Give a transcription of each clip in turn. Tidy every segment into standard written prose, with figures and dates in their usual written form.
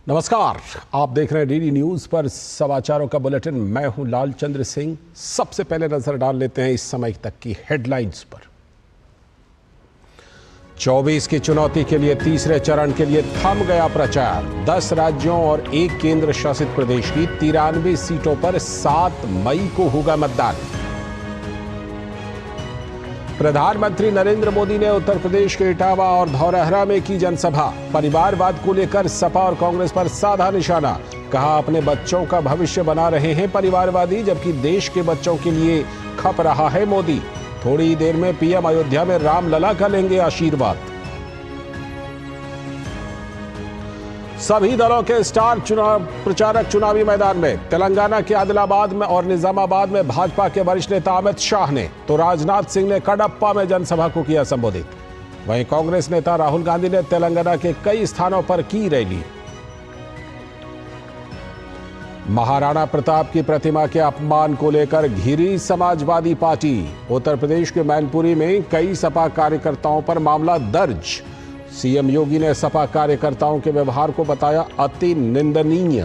नमस्कार, आप देख रहे हैं डीडी न्यूज पर समाचारों का बुलेटिन। मैं हूं लालचंद्र सिंह। सबसे पहले नजर डाल लेते हैं इस समय तक की हेडलाइंस पर। 24 की चुनौती के लिए तीसरे चरण के लिए थम गया प्रचार। 10 राज्यों और 1 केंद्र शासित प्रदेश की 93 सीटों पर 7 मई को होगा मतदान। प्रधानमंत्री नरेंद्र मोदी ने उत्तर प्रदेश के इटावा और धौरहरा में की जनसभा। परिवारवाद को लेकर सपा और कांग्रेस पर साधा निशाना। कहा, अपने बच्चों का भविष्य बना रहे हैं परिवारवादी, जबकि देश के बच्चों के लिए खप रहा है मोदी। थोड़ी देर में पीएम अयोध्या में रामलला का लेंगे आशीर्वाद। सभी दलों के स्टार चुनाव प्रचारक चुनावी मैदान में। तेलंगाना के आदिलाबाद में और निजामाबाद में भाजपा के वरिष्ठ नेता अमित शाह ने तो राजनाथ सिंह ने कडप्पा में जनसभा को किया संबोधित। वहीं कांग्रेस नेता राहुल गांधी ने तेलंगाना के कई स्थानों पर की रैली। महाराणा प्रताप की प्रतिमा के अपमान को लेकर घिरी समाजवादी पार्टी। उत्तर प्रदेश के मैनपुरी में कई सपा कार्यकर्ताओं पर मामला दर्ज। सीएम योगी ने सपा कार्यकर्ताओं के व्यवहार को बताया अति निंदनीय।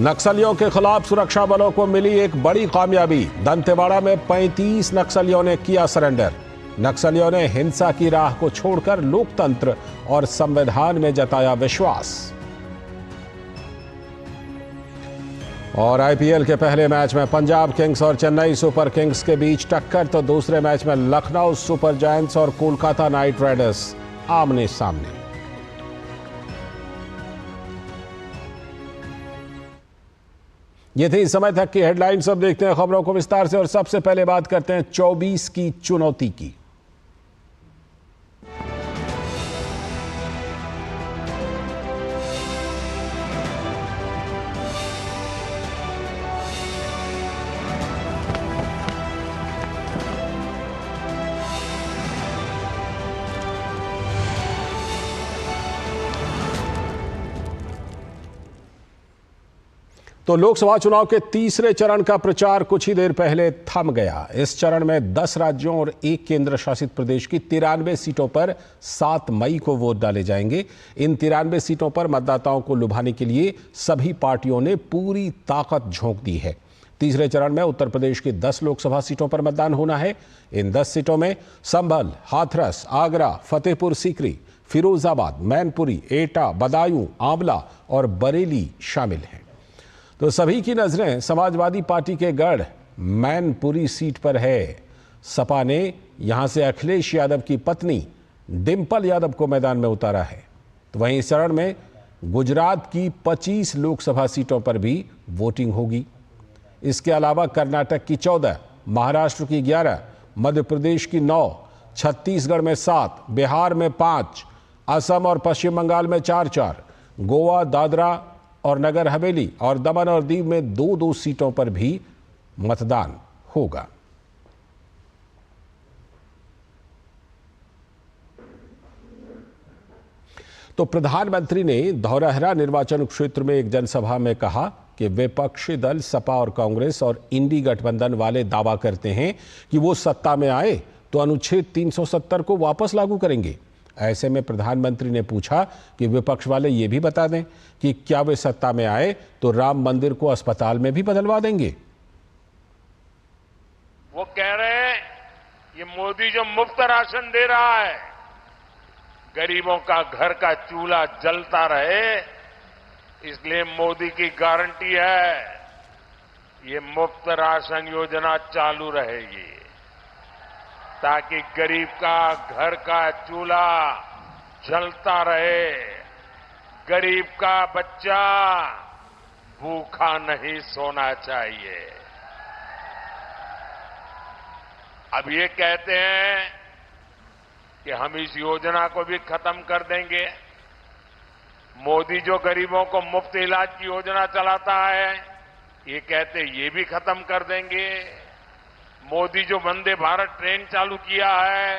नक्सलियों के खिलाफ सुरक्षा बलों को मिली एक बड़ी कामयाबी। दंतेवाड़ा में 35 नक्सलियों ने किया सरेंडर। नक्सलियों ने हिंसा की राह को छोड़कर लोकतंत्र और संविधान में जताया विश्वास। और आईपीएल के पहले मैच में पंजाब किंग्स और चेन्नई सुपर किंग्स के बीच टक्कर, तो दूसरे मैच में लखनऊ सुपर जायंट्स और कोलकाता नाइट राइडर्स आमने सामने। ये थी इस समय तक की हेडलाइंस। अब देखते हैं खबरों को विस्तार से और सबसे पहले बात करते हैं 24 की चुनौती की। तो लोकसभा चुनाव के तीसरे चरण का प्रचार कुछ ही देर पहले थम गया। इस चरण में 10 राज्यों और 1 केंद्र शासित प्रदेश की 93 सीटों पर 7 मई को वोट डाले जाएंगे। इन 93 सीटों पर मतदाताओं को लुभाने के लिए सभी पार्टियों ने पूरी ताकत झोंक दी है। तीसरे चरण में उत्तर प्रदेश की 10 लोकसभा सीटों पर मतदान होना है। इन 10 सीटों में संभल, हाथरस, आगरा, फतेहपुर सीकरी, फिरोजाबाद, मैनपुरी, एटा, बदायूं, आंवला और बरेली शामिल हैं। तो सभी की नजरें समाजवादी पार्टी के गढ़ मैनपुरी सीट पर है। सपा ने यहां से अखिलेश यादव की पत्नी डिंपल यादव को मैदान में उतारा है। तो वहीं इस चरण में गुजरात की 25 लोकसभा सीटों पर भी वोटिंग होगी। इसके अलावा कर्नाटक की 14, महाराष्ट्र की 11, मध्य प्रदेश की 9, छत्तीसगढ़ में 7, बिहार में 5, असम और पश्चिम बंगाल में 4-4, गोवा, दादरा और नगर हवेली और दमन और दीव में 2-2 सीटों पर भी मतदान होगा। तो प्रधानमंत्री ने धौरहरा निर्वाचन क्षेत्र में एक जनसभा में कहा कि विपक्षी दल सपा और कांग्रेस और इंडी गठबंधन वाले दावा करते हैं कि वो सत्ता में आए तो अनुच्छेद 370 को वापस लागू करेंगे। ऐसे में प्रधानमंत्री ने पूछा कि विपक्ष वाले ये भी बता दें कि क्या वे सत्ता में आए तो राम मंदिर को अस्पताल में भी बदलवा देंगे। वो कह रहे हैं ये मोदी जो मुफ्त राशन दे रहा है, गरीबों का घर का चूल्हा जलता रहे, इसलिए मोदी की गारंटी है ये मुफ्त राशन योजना चालू रहेगी, ताकि गरीब का घर का चूल्हा जलता रहे, गरीब का बच्चा भूखा नहीं सोना चाहिए। अब ये कहते हैं कि हम इस योजना को भी खत्म कर देंगे। मोदी जो गरीबों को मुफ्त इलाज की योजना चलाता है, ये कहते ये भी खत्म कर देंगे। मोदी जो वंदे भारत ट्रेन चालू किया है,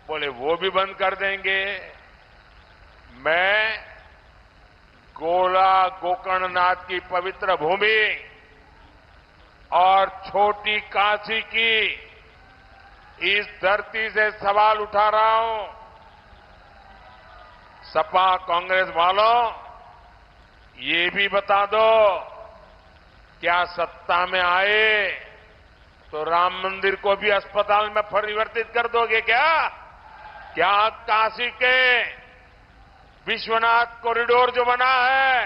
बोले वो भी बंद कर देंगे। मैं गोला गोकर्णनाथ की पवित्र भूमि और छोटी काशी की इस धरती से सवाल उठा रहा हूं। सपा कांग्रेस वालों, ये भी बता दो, क्या सत्ता में आए तो राम मंदिर को भी अस्पताल में परिवर्तित कर दोगे क्या? क्या काशी के विश्वनाथ कॉरिडोर जो बना है,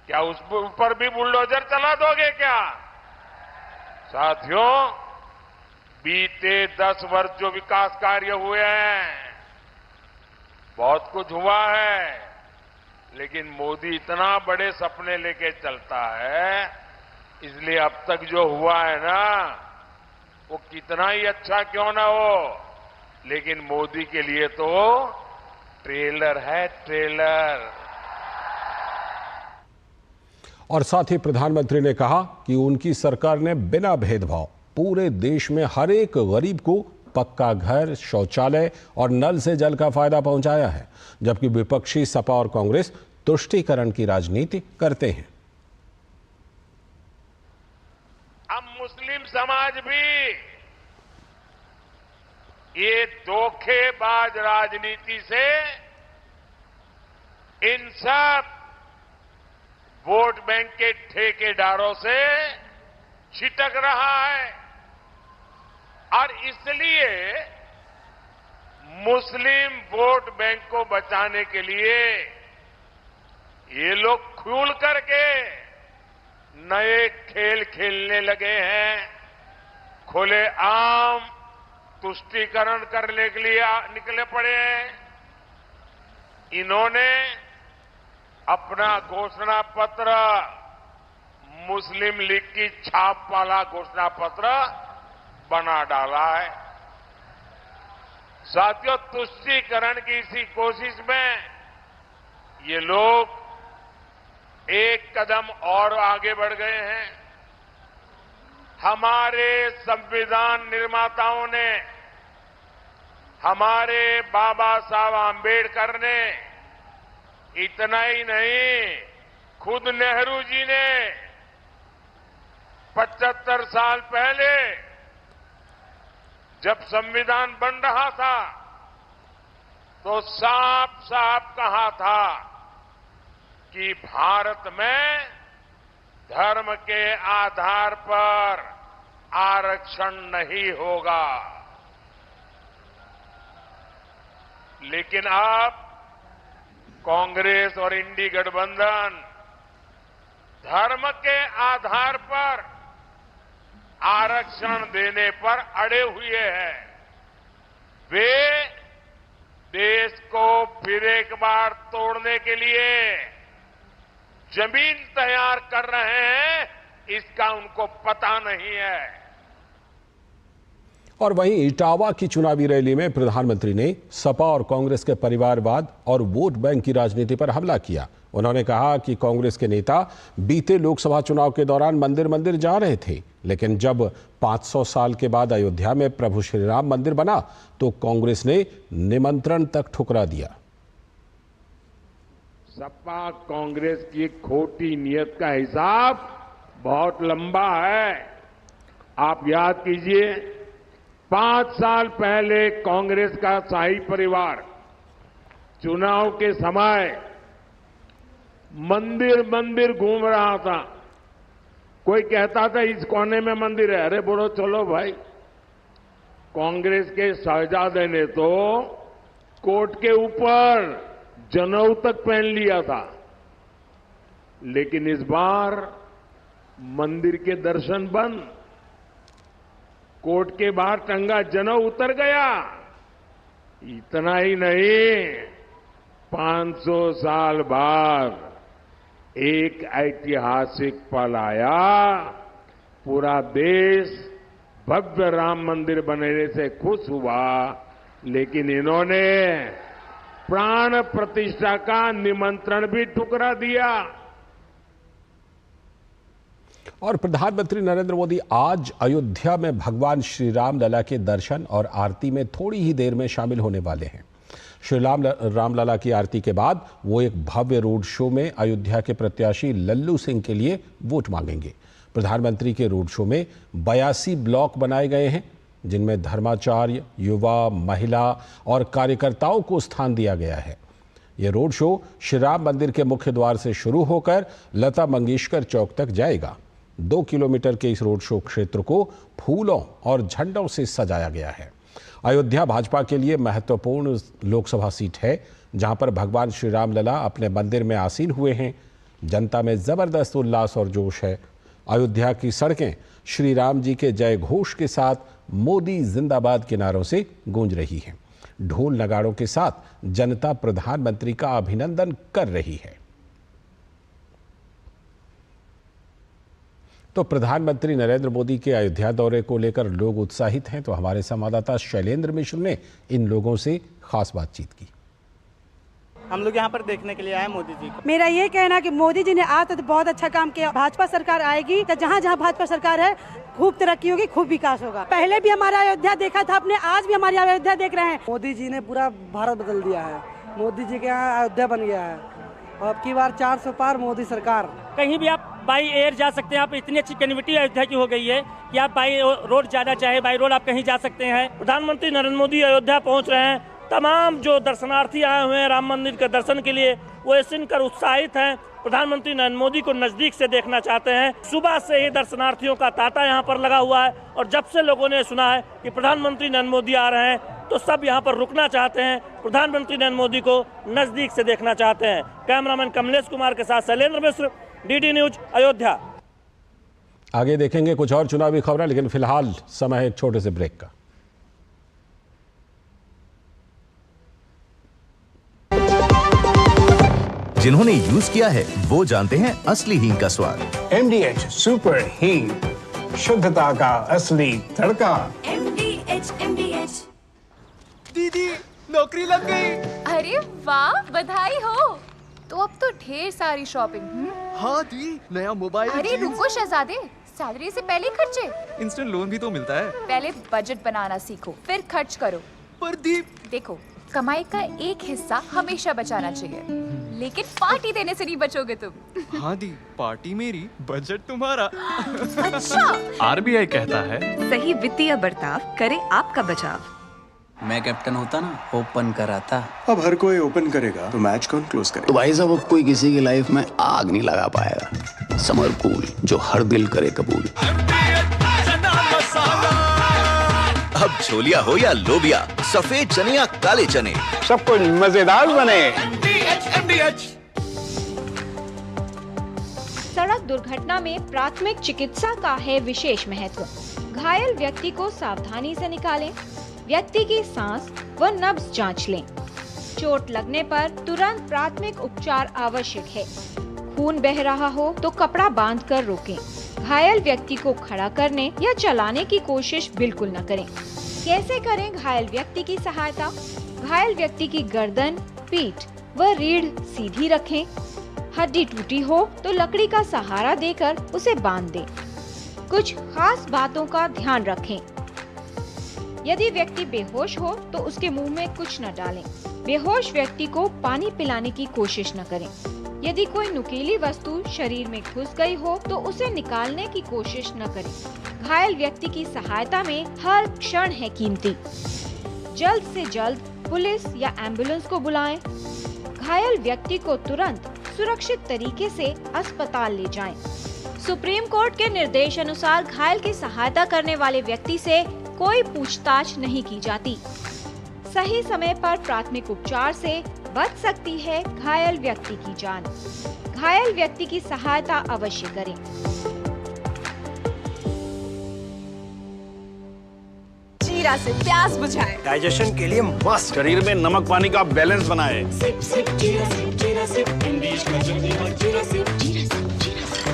क्या उस ऊपर भी बुलडोजर चला दोगे क्या? साथियों, बीते 10 वर्ष जो विकास कार्य हुए हैं, बहुत कुछ हुआ है, लेकिन मोदी इतना बड़े सपने लेके चलता है, इसलिए अब तक जो हुआ है ना, वो कितना ही अच्छा क्यों ना हो, लेकिन मोदी के लिए तो ट्रेलर है, ट्रेलर। और साथ ही प्रधानमंत्री ने कहा कि उनकी सरकार ने बिना भेदभाव पूरे देश में हर एक गरीब को पक्का घर, शौचालय और नल से जल का फायदा पहुंचाया है, जबकि विपक्षी सपा और कांग्रेस तुष्टीकरण की राजनीति करते हैं। अब मुस्लिम समाज भी ये धोखेबाज राजनीति से, इन सब वोट बैंक के ठेकेदारों से छिटक रहा है, और इसलिए मुस्लिम वोट बैंक को बचाने के लिए ये लोग खुल करके नए खेल खेलने लगे हैं। खुलेआम तुष्टीकरण करने के लिए निकले पड़े हैं। इन्होंने अपना घोषणा पत्र मुस्लिम लीग की छाप वाला घोषणा पत्र बना डाला है। साथियों, तुष्टीकरण की इसी कोशिश में ये लोग एक कदम और आगे बढ़ गए हैं। हमारे संविधान निर्माताओं ने, हमारे बाबा साहब आंबेडकर ने, इतना ही नहीं, खुद नेहरू जी ने 75 साल पहले जब संविधान बन रहा था तो साफ साफ कहा था कि भारत में धर्म के आधार पर आरक्षण नहीं होगा। लेकिन अब कांग्रेस और इंडी गठबंधन धर्म के आधार पर आरक्षण देने पर अड़े हुए हैं। वे देश को फिर एक बार तोड़ने के लिए जमीन तैयार कर रहे हैं, इसका उनको पता नहीं है। और वहीं इटावा की चुनावी रैली में प्रधानमंत्री ने सपा और कांग्रेस के परिवारवाद और वोट बैंक की राजनीति पर हमला किया। उन्होंने कहा कि कांग्रेस के नेता बीते लोकसभा चुनाव के दौरान मंदिर मंदिर जा रहे थे, लेकिन जब 500 साल के बाद अयोध्या में प्रभु श्री राम मंदिर बना तो कांग्रेस ने निमंत्रण तक ठुकरा दिया। सपा कांग्रेस की खोटी नीयत का हिसाब बहुत लंबा है। आप याद कीजिए, 5 साल पहले कांग्रेस का शाही परिवार चुनाव के समय मंदिर मंदिर घूम रहा था। कोई कहता था इस कोने में मंदिर है, अरे बोलो चलो भाई। कांग्रेस के शहजादे ने तो कोट के ऊपर जनेऊ तक पहन लिया था, लेकिन इस बार मंदिर के दर्शन बंद, कोट के बाहर टंगा जनेऊ उतर गया। इतना ही नहीं, 500 साल बाद एक ऐतिहासिक पल आया। पूरा देश भव्य राम मंदिर बनने से खुश हुआ, लेकिन इन्होंने प्राण प्रतिष्ठा का निमंत्रण भी ठुकरा दिया। और प्रधानमंत्री नरेंद्र मोदी आज अयोध्या में भगवान श्री राम लला के दर्शन और आरती में थोड़ी ही देर में शामिल होने वाले हैं। श्री रामलला की आरती के बाद वो एक भव्य रोड शो में अयोध्या के प्रत्याशी लल्लू सिंह के लिए वोट मांगेंगे। प्रधानमंत्री के रोड शो में 82 ब्लॉक बनाए गए हैं, जिनमें धर्माचार्य, युवा, महिला और कार्यकर्ताओं को स्थान दिया गया है। यह रोड शो श्री राम मंदिर के मुख्य द्वार से शुरू होकर लता मंगेशकर चौक तक जाएगा। 2 किलोमीटर के इस रोड शो क्षेत्र को फूलों और झंडों से सजाया गया है। अयोध्या भाजपा के लिए महत्वपूर्ण लोकसभा सीट है, जहां पर भगवान श्री राम लला अपने मंदिर में आसीन हुए हैं। जनता में जबरदस्त उल्लास और जोश है। अयोध्या की सड़कें श्री राम जी के जय घोष के साथ मोदी जिंदाबाद के नारों से गूंज रही हैं। ढोल नगाड़ों के साथ जनता प्रधानमंत्री का अभिनंदन कर रही है। तो प्रधानमंत्री नरेंद्र मोदी के अयोध्या दौरे को लेकर लोग उत्साहित हैं। तो हमारे संवाददाता शैलेंद्र मिश्र ने इन लोगों से खास बातचीत की। हम लोग यहाँ पर देखने के लिए आए मोदी जी को। मेरा ये कहना है कि मोदी जी ने आज तो बहुत अच्छा काम किया। भाजपा सरकार आएगी तो जहाँ जहाँ भाजपा सरकार है खूब तरक्की होगी, खूब विकास होगा। पहले भी हमारा अयोध्या देखा था आपने, आज भी हमारी अयोध्या देख रहे हैं। मोदी जी ने पूरा भारत बदल दिया है। मोदी जी के यहाँ अयोध्या बन गया है और अब की बार 400 पार मोदी सरकार। कहीं भी आप बाई एयर जा सकते हैं। आप इतनी अच्छी कनेक्टिविटी अयोध्या की हो गई है कि आप बाई रोड जाना चाहे बाई रोड आप कहीं जा सकते हैं। प्रधानमंत्री नरेंद्र मोदी अयोध्या पहुँच रहे हैं। तमाम जो दर्शनार्थी आए हुए हैं राम मंदिर के दर्शन के लिए, वो ये सुनकर उत्साहित हैं। प्रधानमंत्री नरेंद्र मोदी को नजदीक से देखना चाहते हैं। सुबह से ही दर्शनार्थियों का तांता यहाँ पर लगा हुआ है और जब से लोगों ने सुना है कि प्रधानमंत्री नरेंद्र मोदी आ रहे हैं तो सब यहाँ पर रुकना चाहते हैं। प्रधानमंत्री नरेंद्र मोदी को नजदीक से देखना चाहते हैं। कैमरामैन कमलेश कुमार के साथ शैलेंद्र मिश्र, डीडी न्यूज, अयोध्या। आगे देखेंगे कुछ और चुनावी खबरें, लेकिन फिलहाल समय है एक छोटे से ब्रेक का। जिन्होंने यूज किया है वो जानते हैं असली हींग का स्वाद। MDH सुपर हींग, शुद्धता का असली तड़का। MDH। दीदी नौकरी लग गई। अरे वाह, बधाई हो। तो अब तो ढेर सारी शॉपिंग। हाँ दी, नया मोबाइल। अरे रुको शहजादे, सैलरी से पहले खर्चे। इंस्टेंट लोन भी तो मिलता है। पहले बजट बनाना सीखो, फिर खर्च करो। पर दी देखो, कमाई का एक हिस्सा हमेशा बचाना चाहिए, लेकिन पार्टी देने से नहीं बचोगे तुम। हाँ दी, पार्टी मेरी, बजट तुम्हारा। अच्छा। RBI कहता है सही वित्तीय बर्ताव करे आपका बचाव। मैं कैप्टन होता ना, ओपन कराता। अब हर कोई ओपन करेगा तो मैच कौन क्लोज करेगा? तो भाई साहब, अब कोई किसी की लाइफ में आग नहीं लगा पाएगा। समर कूल, जो हर दिल करे कबूल। अब छोलिया हो या लोबिया, सफेद चने या काले चने, सब कुछ मजेदार बने। MDH। सड़क दुर्घटना में प्राथमिक चिकित्सा का है विशेष महत्व। घायल व्यक्ति को सावधानी से निकालें, व्यक्ति की सांस व नब्ज जांच लें। चोट लगने पर तुरंत प्राथमिक उपचार आवश्यक है। खून बह रहा हो तो कपड़ा बांधकर रोकें। घायल व्यक्ति को खड़ा करने या चलाने की कोशिश बिल्कुल न करें। कैसे करें घायल व्यक्ति की सहायता? घायल व्यक्ति की गर्दन, पीठ व रीढ़ सीधी रखें। हड्डी टूटी हो तो लकड़ी का सहारा देकर उसे बांध दें। कुछ खास बातों का ध्यान रखें। यदि व्यक्ति बेहोश हो तो उसके मुंह में कुछ न डालें। बेहोश व्यक्ति को पानी पिलाने की कोशिश न करें। यदि कोई नुकीली वस्तु शरीर में घुस गई हो तो उसे निकालने की कोशिश न करें। घायल व्यक्ति की सहायता में हर क्षण है कीमती। जल्द से जल्द पुलिस या एम्बुलेंस को बुलाएं। घायल व्यक्ति को तुरंत सुरक्षित तरीके से अस्पताल ले जाएं। सुप्रीम कोर्ट के निर्देश अनुसार घायल की सहायता करने वाले व्यक्ति से कोई पूछताछ नहीं की जाती। सही समय पर प्राथमिक उपचार से बच सकती है घायल व्यक्ति की जान। घायल व्यक्ति की सहायता अवश्य करें। जीरा से प्यास बुझाए, डाइजेशन के लिए मस्त, शरीर में नमक पानी का बैलेंस बनाए। सिप सिप जीरा सिप, जीरा सिप, MDH का जल्दी और जीरा सिप, जीरा सिप, जीरा सिप।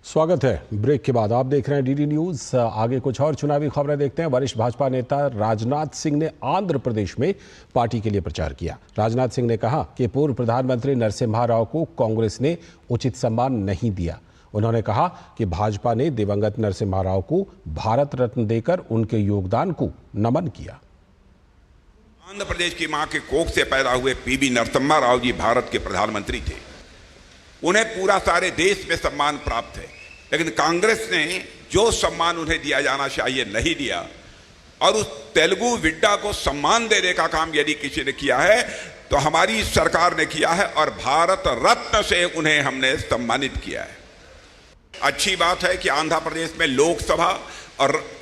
स्वागत है। ब्रेक के बाद आप देख रहे हैं डीडी न्यूज। आगे कुछ और चुनावी खबरें देखते हैं। वरिष्ठ भाजपा नेता राजनाथ सिंह ने आंध्र प्रदेश में पार्टी के लिए प्रचार किया। राजनाथ सिंह ने कहा कि पूर्व प्रधानमंत्री नरसिम्हा राव को कांग्रेस ने उचित सम्मान नहीं दिया। उन्होंने कहा कि भाजपा ने दिवंगत नरसिम्हा राव को भारत रत्न देकर उनके योगदान को नमन किया। आंध्र प्रदेश की मां के कोख से पैदा हुए PV नरसिम्हा राव जी भारत के प्रधानमंत्री थे। उन्हें पूरा सारे देश में सम्मान प्राप्त है, लेकिन कांग्रेस ने जो सम्मान उन्हें दिया जाना चाहिए नहीं दिया, और उस तेलुगु विड्डा को सम्मान देने का काम यदि किसी ने किया है तो हमारी सरकार ने किया है, और भारत रत्न से उन्हें हमने सम्मानित किया है। अच्छी बात है कि आंध्र प्रदेश में लोकसभा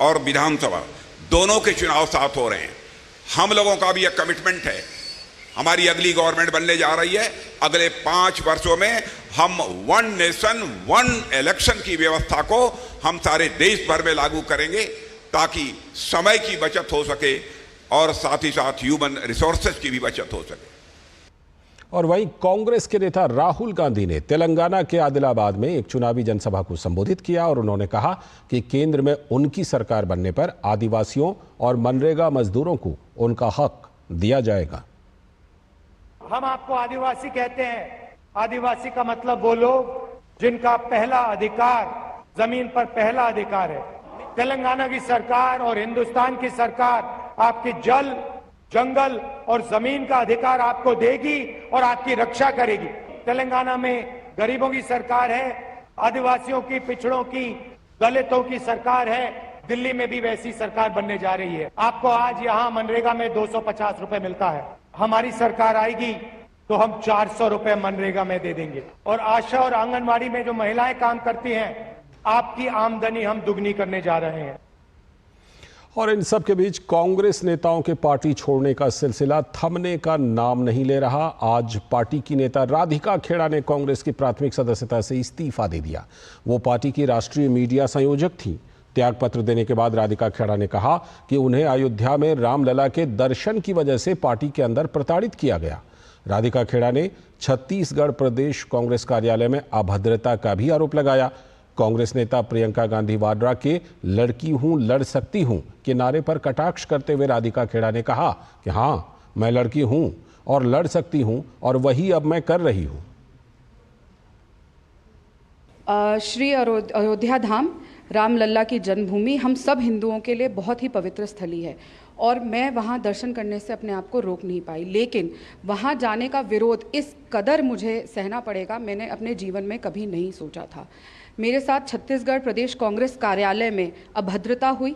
और विधानसभा दोनों के चुनाव साथ हो रहे हैं। हम लोगों का भी एक कमिटमेंट है, हमारी अगली गवर्नमेंट बनने जा रही है, अगले 5 वर्षों में हम 1 नेशन 1 इलेक्शन की व्यवस्था को हम सारे देश भर में लागू करेंगे, ताकि समय की बचत हो सके और साथ ही साथ ह्यूमन रिसोर्सेज की भी बचत हो सके। और वहीं कांग्रेस के नेता राहुल गांधी ने तेलंगाना के आदिलाबाद में एक चुनावी जनसभा को संबोधित किया और उन्होंने कहा कि केंद्र में उनकी सरकार बनने पर आदिवासियों और मनरेगा मजदूरों को उनका हक दिया जाएगा। हम आपको आदिवासी कहते हैं। आदिवासी का मतलब वो लोग जिनका पहला अधिकार, जमीन पर पहला अधिकार है। तेलंगाना की सरकार और हिंदुस्तान की सरकार आपकी जल, जंगल और जमीन का अधिकार आपको देगी और आपकी रक्षा करेगी। तेलंगाना में गरीबों की सरकार है, आदिवासियों की, पिछड़ों की, दलितों की सरकार है। दिल्ली में भी वैसी सरकार बनने जा रही है। आपको आज यहाँ मनरेगा में 250 रुपए मिलता है, हमारी सरकार आएगी तो हम 400 रुपए मनरेगा में दे देंगे। और आशा और आंगनवाड़ी में जो महिलाएं काम करती हैं, आपकी आमदनी हम दुगनी करने जा रहे हैं। और इन सब के बीच कांग्रेस नेताओं के पार्टी छोड़ने का सिलसिला थमने का नाम नहीं ले रहा। आज पार्टी की नेता राधिका खेड़ा ने कांग्रेस की प्राथमिक सदस्यता से इस्तीफा दे दिया। वो पार्टी की राष्ट्रीय मीडिया संयोजक थी। त्यागपत्र देने के बाद राधिका खेड़ा ने कहा कि उन्हें अयोध्या में रामलला के दर्शन की वजह से पार्टी के अंदर प्रताड़ित किया गया। राधिका खेड़ा ने छत्तीसगढ़ प्रदेश कांग्रेस कार्यालय में अभद्रता का भी आरोप लगाया। कांग्रेस नेता प्रियंका गांधी वाड्रा के लड़की हूं लड़ सकती हूं के नारे पर कटाक्ष करते हुए राधिका खेड़ा ने कहा कि हां, मैं लड़की हूं और लड़ सकती हूं और वही अब मैं कर रही हूं। श्री अयोध्या धाम, रामलला की जन्मभूमि हम सब हिंदुओं के लिए बहुत ही पवित्र स्थली है और मैं वहाँ दर्शन करने से अपने आप को रोक नहीं पाई, लेकिन वहाँ जाने का विरोध इस कदर मुझे सहना पड़ेगा, मैंने अपने जीवन में कभी नहीं सोचा था। मेरे साथ छत्तीसगढ़ प्रदेश कांग्रेस कार्यालय में अभद्रता हुई,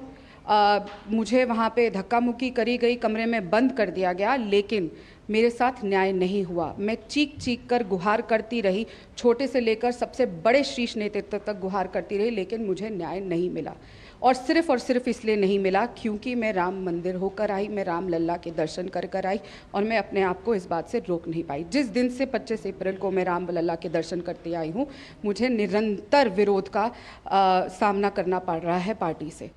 मुझे वहाँ पे धक्का मुक्की करी गई, कमरे में बंद कर दिया गया, लेकिन मेरे साथ न्याय नहीं हुआ। मैं चीख चीख कर गुहार करती रही, छोटे से लेकर सबसे बड़े शीर्ष नेतृत्व तक गुहार करती रही, लेकिन मुझे न्याय नहीं मिला। और सिर्फ इसलिए नहीं मिला क्योंकि मैं राम मंदिर होकर आई, मैं रामलला के दर्शन कर कर आई और मैं अपने आप को इस बात से रोक नहीं पाई। जिस दिन से 25 अप्रैल को मैं रामलला के दर्शन करते आई हूँ, मुझे निरंतर विरोध का सामना करना पड़ रहा है पार्टी से।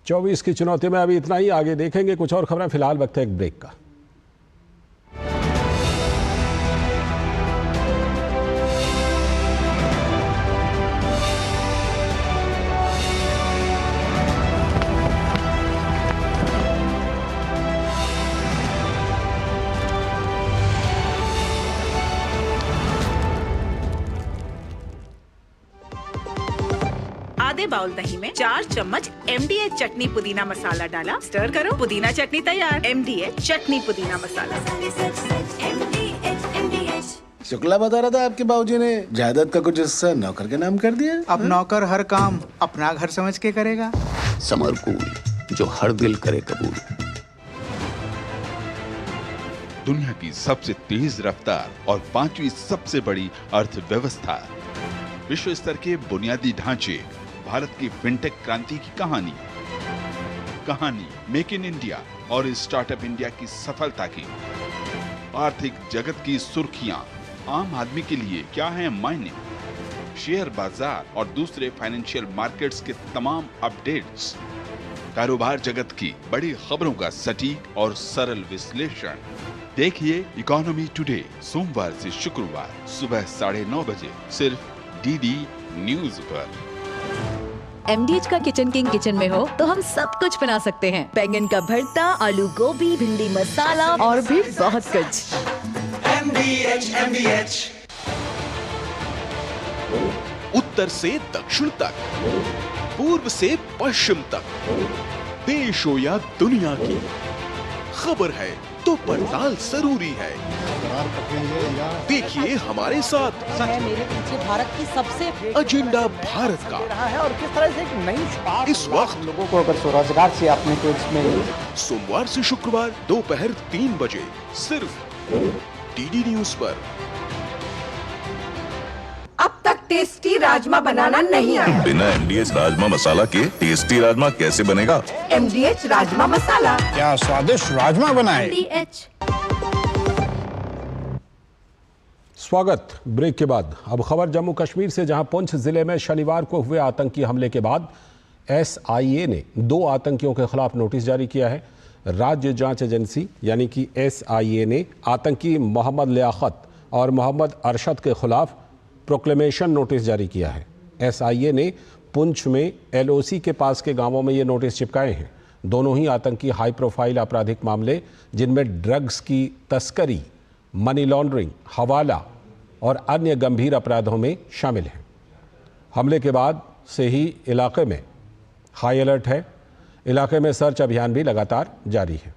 24 की चुनौती में अभी इतना ही, आगे देखेंगे कुछ और खबरें। फिलहाल वक्त है एक ब्रेक का। आधे बाउल दही में 4 चम्मच MDH चटनी पुदीना मसाला डाला, स्टर करो, पुदीना चटनी तैयार। MDH चटनी पुदीना मसाला। शुक्ला बता रहा था आपके बाबूजी ने जायदाद का कुछ हिस्सा नौकर के नाम कर दिया। अब नौकर हर काम अपना घर समझ के करेगा। समर कूल, जो हर दिल करे कबूल। दुनिया की सबसे तेज रफ्तार और 5वीं सबसे बड़ी अर्थव्यवस्था, विश्व स्तर के बुनियादी ढांचे, भारत की फिनटेक क्रांति की कहानी मेक इन इंडिया और स्टार्टअप इंडिया की सफलता की। आर्थिक जगत की सुर्खियां, आम आदमी के लिए क्या है मायने, शेयर बाजार और दूसरे फाइनेंशियल मार्केट्स के तमाम अपडेट्स, कारोबार जगत की बड़ी खबरों का सटीक और सरल विश्लेषण। देखिए इकोनॉमी टुडे सोमवार से शुक्रवार सुबह 9:30 बजे सिर्फ DD न्यूज पर। MDH का किचन किंग किचन में हो तो हम सब कुछ बना सकते हैं। बैंगन का भरता, आलू गोभी, भिंडी मसाला और भी बहुत कुछ। MDH। उत्तर से दक्षिण तक, पूर्व से पश्चिम तक, देश हो या दुनिया की खबर है तो पड़ताल जरूरी है। देखिए हमारे साथ मेरे पीछे भारत की सबसे एजेंडा भारत का है और किस तरह से एक नई इस वक्त लोगों को अगर स्वरोजगार से आपने तो इसमें सोमवार से शुक्रवार दोपहर 3 बजे सिर्फ डीडी न्यूज पर। अब तक टेस्टी राजमा बनाना नहीं आया। बिना MDH राजमा मसाला के टेस्टी राजमा कैसे बनेगा? MDH राजमा मसाला। क्या स्वादिष्ट राजमा बनाए। MDH। स्वागत। ब्रेक के बाद अब खबर जम्मू कश्मीर से, जहां पुंछ जिले में शनिवार को हुए आतंकी हमले के बाद SIA ने 2 आतंकियों के खिलाफ नोटिस जारी किया है। राज्य जांच एजेंसी यानी कि SIA ने आतंकी मोहम्मद लियाकत और मोहम्मद अरशद के खिलाफ प्रोक्लेमेशन नोटिस जारी किया है। SIA ने पुंछ में LOC के पास के गांवों में ये नोटिस चिपकाए हैं। दोनों ही आतंकी हाई प्रोफाइल आपराधिक मामले, जिनमें ड्रग्स की तस्करी, मनी लॉन्ड्रिंग, हवाला और अन्य गंभीर अपराधों में शामिल हैं। हमले के बाद से ही इलाके में हाई अलर्ट है। इलाके में सर्च अभियान भी लगातार जारी है।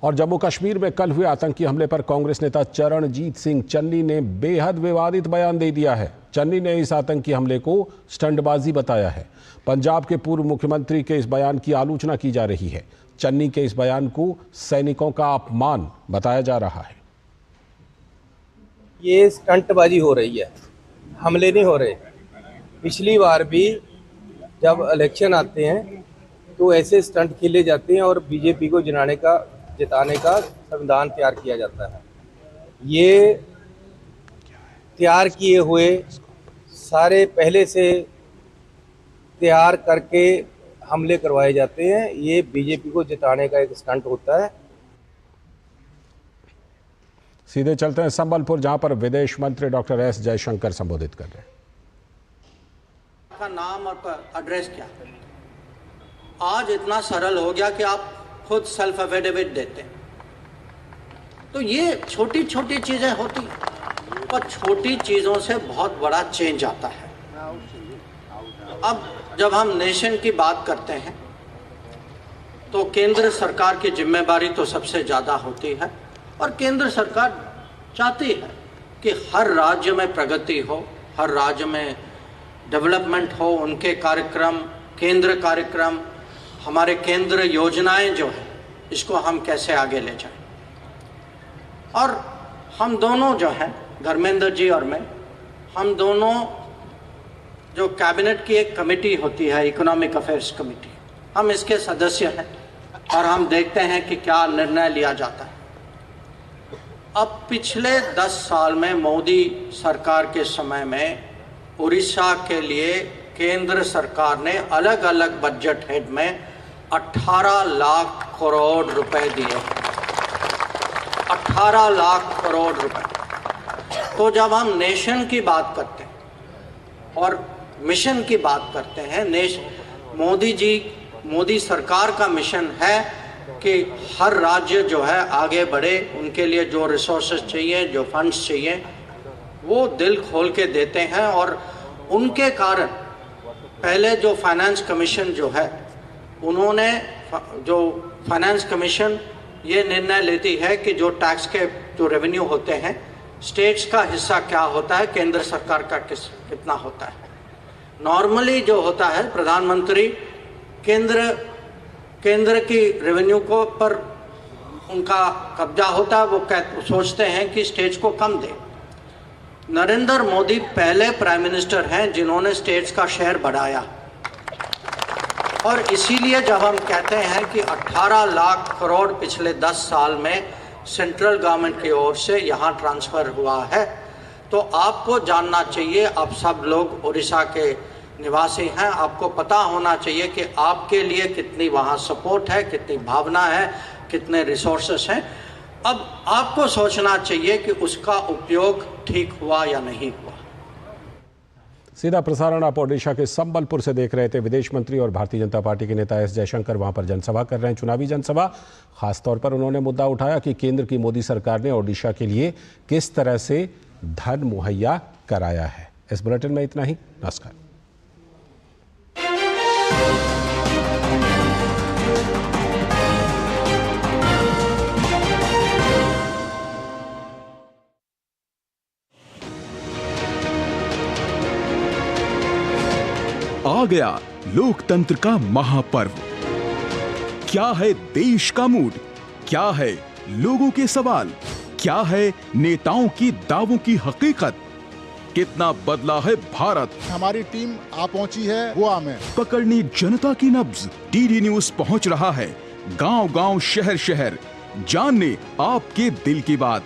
और जम्मू कश्मीर में कल हुए आतंकी हमले पर कांग्रेस नेता चरणजीत सिंह चन्नी ने बेहद विवादित बयान दे दिया है। चन्नी ने इस आतंकी हमले को स्टंटबाजी बताया है। पंजाब के पूर्व मुख्यमंत्री के इस बयान की आलोचना की जा रही है। चन्नी के इस बयान को सैनिकों का अपमान बताया जा रहा है। ये स्टंटबाजी हो रही है, हमले नहीं हो रहे। पिछली बार भी जब इलेक्शन आते हैं तो ऐसे स्टंट खेले जाते हैं और बीजेपी को जिताने का संविधान तैयार किया जाता है। ये तैयार किए हुए सारे पहले से तैयार करके हमले करवाए जाते हैं। ये बीजेपी को जिताने का एक स्टंट होता है। सीधे चलते हैं संबलपुर, जहां पर विदेश मंत्री डॉक्टर S जयशंकर संबोधित कर रहे हैं। आपका नाम और एड्रेस क्या? आज इतना सरल हो गया कि आप खुद सेल्फ एफिडेविट देते हैं। तो ये छोटी छोटी चीजें होती हैं, पर छोटी चीजों से बहुत बड़ा चेंज आता है। अब जब हम नेशन की बात करते हैं तो केंद्र सरकार की जिम्मेदारी तो सबसे ज़्यादा होती है और केंद्र सरकार चाहती है कि हर राज्य में प्रगति हो, हर राज्य में डेवलपमेंट हो। उनके कार्यक्रम, केंद्र कार्यक्रम, हमारे केंद्र योजनाएं जो है, इसको हम कैसे आगे ले जाएं। और हम दोनों जो हैं, धर्मेंद्र जी और मैं, हम दोनों जो कैबिनेट की एक कमेटी होती है, इकोनॉमिक अफेयर्स कमेटी, हम इसके सदस्य हैं और हम देखते हैं कि क्या निर्णय लिया जाता है। अब पिछले 10 साल में मोदी सरकार के समय में उड़ीसा के लिए केंद्र सरकार ने अलग अलग बजट हेड में 18 लाख करोड़ रुपए दिए। 18 लाख करोड़ रुपए। तो जब हम नेशन की बात करते हैं और मिशन की बात करते हैं, मोदी सरकार का मिशन है कि हर राज्य जो है आगे बढ़े, उनके लिए जो रिसोर्सेज चाहिए, जो फंड्स चाहिए, वो दिल खोल के देते हैं। और उनके कारण पहले जो फाइनेंस कमीशन जो है, उन्होंने जो फाइनेंस कमीशन ये निर्णय लेती है कि जो टैक्स के जो रेवेन्यू होते हैं, स्टेट्स का हिस्सा क्या होता है, केंद्र सरकार का कितना होता है। नॉर्मली जो होता है, प्रधानमंत्री केंद्र की रेवेन्यू को पर उनका कब्जा होता है, वो सोचते हैं कि स्टेट्स को कम दे। नरेंद्र मोदी पहले प्राइम मिनिस्टर हैं जिन्होंने स्टेट्स का शेयर बढ़ाया। और इसीलिए जब हम कहते हैं कि 18 लाख करोड़ पिछले 10 साल में सेंट्रल गवर्नमेंट की ओर से यहाँ ट्रांसफ़र हुआ है, तो आपको जानना चाहिए, आप सब लोग उड़ीसा के निवासी हैं, आपको पता होना चाहिए कि आपके लिए कितनी वहाँ सपोर्ट है, कितनी भावना है, कितने रिसोर्सेस हैं। अब आपको सोचना चाहिए कि उसका उपयोग ठीक हुआ या नहीं हुआ। सीधा प्रसारण आप ओडिशा के संबलपुर से देख रहे थे। विदेश मंत्री और भारतीय जनता पार्टी के नेता S जयशंकर वहां पर जनसभा कर रहे हैं, चुनावी जनसभा। खासतौर पर उन्होंने मुद्दा उठाया कि केंद्र की मोदी सरकार ने ओडिशा के लिए किस तरह से धन मुहैया कराया है। इस बुलेटिन में इतना ही। नमस्कार। आ गया लोकतंत्र का महापर्व। क्या है देश का मूड, क्या है लोगों के सवाल, क्या है नेताओं की दावों की हकीकत, कितना बदला है भारत। हमारी टीम आ पहुंची है गोवा में। पकड़नी जनता की नब्ज, डीडी न्यूज पहुंच रहा है गांव-गांव, शहर-शहर, जानने आपके दिल की बात।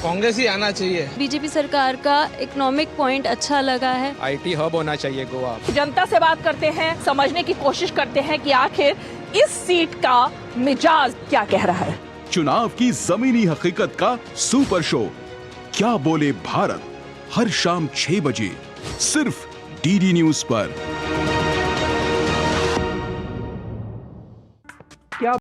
कांग्रेस ही आना चाहिए। बीजेपी सरकार का इकोनॉमिक पॉइंट अच्छा लगा है। आईटी हब होना चाहिए गोवा। जनता से बात करते हैं, समझने की कोशिश करते हैं कि आखिर इस सीट का मिजाज क्या कह रहा है। चुनाव की जमीनी हकीकत का सुपर शो क्या बोले भारत, हर शाम 6 बजे सिर्फ डीडी न्यूज पर।